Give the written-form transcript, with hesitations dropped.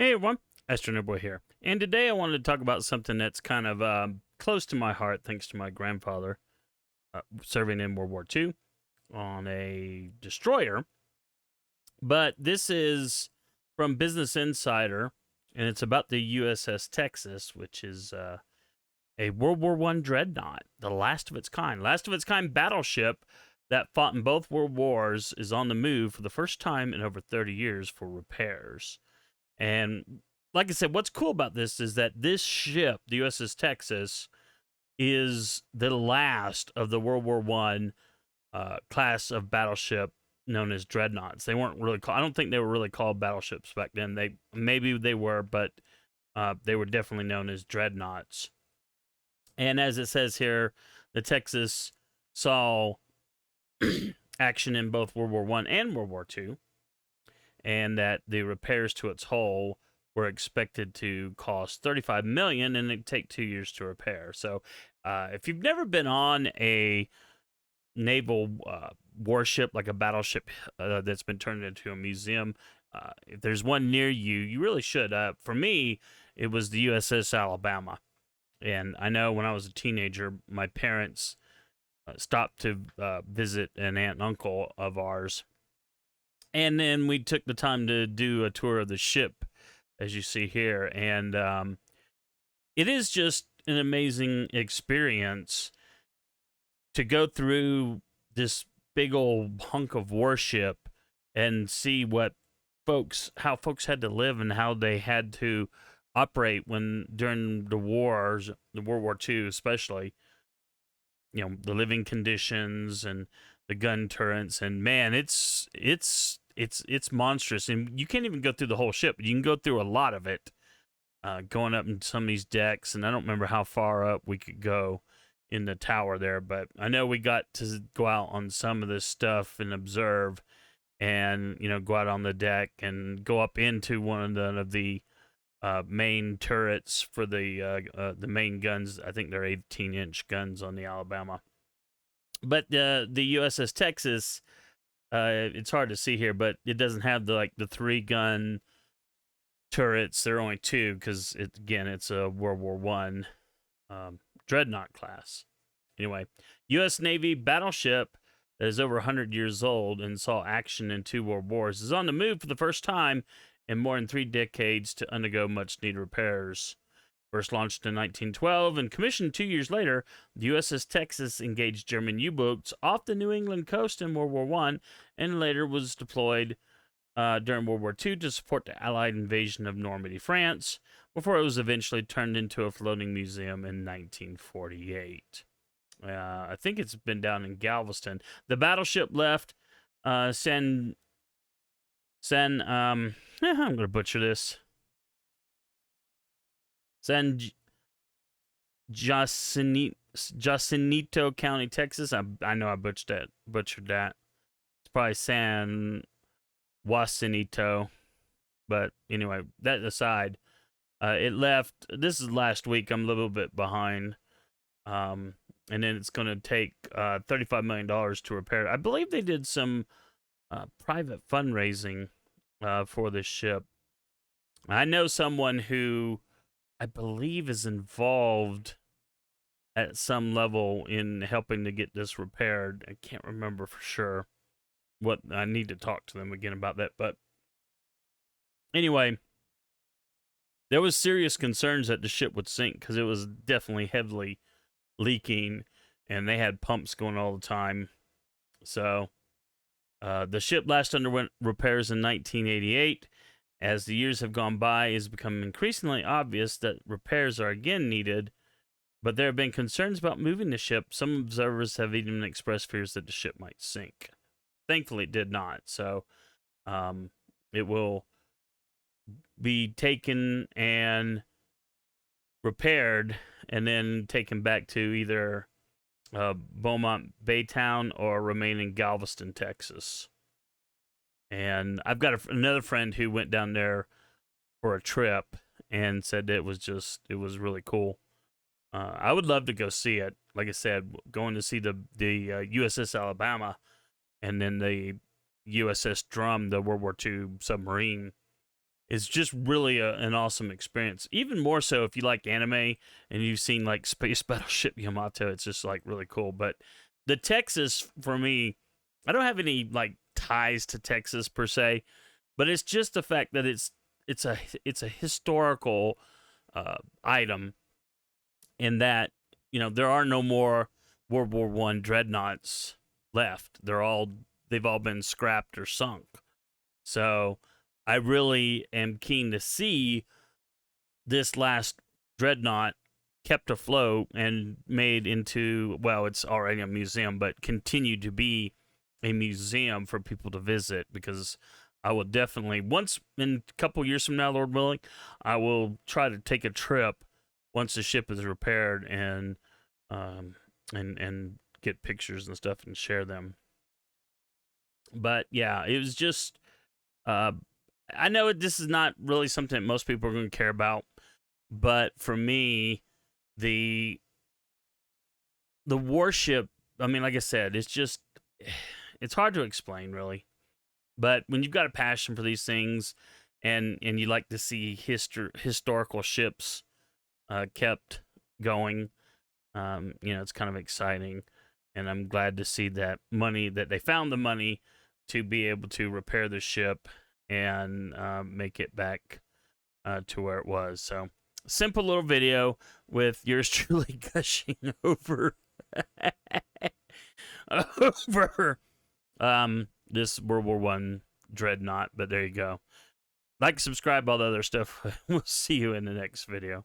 Hey everyone, AstroNerdBoy here, and today I wanted to talk about something that's kind of close to my heart, thanks to my grandfather serving in World War II on a destroyer. But this is from Business Insider, and it's about the USS Texas, which is a World War I dreadnought, the last of its kind battleship that fought in both World Wars, is on the move for the first time in over 30 years for repairs. And like I said, what's cool about this is that this ship, the USS Texas, is the last of the World War One class of battleship known as dreadnoughts. They weren't really called. I don't think they were really called battleships back then. Maybe they were, but they were definitely known as dreadnoughts. And as it says here, the Texas saw action in both World War One and World War Two, and that the repairs to its hull were expected to cost $35 million, and it'd take 2 years to repair. So, if you've never been on a naval warship, like a battleship that's been turned into a museum, if there's one near you, you really should. For me, it was the USS Alabama, and I know when I was a teenager, my parents stopped to visit an aunt and uncle of ours, and then we took the time to do a tour of the ship, as you see here. And it is just an amazing experience to go through this big old hunk of warship and see how folks had to live and how they had to operate during the wars, the World War II especially. You know, the living conditions and the gun turrets, and man, it's monstrous. And you can't even go through the whole ship, but you can go through a lot of it, going up in some of these decks. And I don't remember how far up we could go in the tower there, but I know we got to go out on some of this stuff and observe, and go out on the deck and go up into one of the main turrets for the main guns. I think they're 18-inch guns on the Alabama. But the USS Texas, it's hard to see here, but it doesn't have the 3-gun turrets. There are only 2 because it's a World War One dreadnought class. Anyway, U.S. Navy battleship that is over 100 years old and saw action in 2 world wars is on the move for the first time in more than 3 decades to undergo much-needed repairs. First launched in 1912 and commissioned 2 years later, the USS Texas engaged German U-boats off the New England coast in World War I, and later was deployed during World War II to support the Allied invasion of Normandy, France, before it was eventually turned into a floating museum in 1948. I think it's been down in Galveston. The battleship left I'm going to butcher this. San Jacinito County, Texas. I know I butchered that. It's probably San Jacinito. But anyway, that aside, it left. This is last week. I'm a little bit behind. And then it's going to take $35 million to repair it. I believe they did some private fundraising for this ship. I know someone who I believe is involved at some level in helping to get this repaired. I can't remember for sure. I need to talk to them again about that. But anyway, there was serious concerns that the ship would sink because it was definitely heavily leaking, and they had pumps going all the time. So the ship last underwent repairs in 1988. As the years have gone by, it has become increasingly obvious that repairs are again needed, but there have been concerns about moving the ship. Some observers have even expressed fears that the ship might sink. Thankfully, it did not. So it will be taken and repaired and then taken back to either Beaumont Baytown or remain in Galveston, Texas. And I've got another friend who went down there for a trip and said that it was really cool. I would love to go see it. Like I said, going to see the USS Alabama and then the USS Drum, the World War II submarine, is just really an awesome experience. Even more so if you like anime and you've seen like Space Battleship Yamato, it's just like really cool. But the Texas, for me, I don't have any like ties to Texas per se, but it's just the fact that it's a historical item, in that, you know, there are no more World War One dreadnoughts left. They've all been scrapped or sunk. So I really am keen to see this last dreadnought kept afloat and made into, well, it's already a museum, but continue to be a museum for people to visit, because I will definitely, once in a couple years from now, Lord willing, I will try to take a trip once the ship is repaired and get pictures and stuff and share them. But yeah, it was just I know this is not really something that most people are going to care about, but for me, the warship, I mean, like I said, it's hard to explain really. But when you've got a passion for these things, and you like to see historical ships kept going, you know, it's kind of exciting. And I'm glad to see that they found the money to be able to repair the ship and make it back to where it was. So, simple little video with yours truly gushing over over this World War One dreadnought. But there you go. Like, subscribe, all the other stuff. We'll see you in the next video.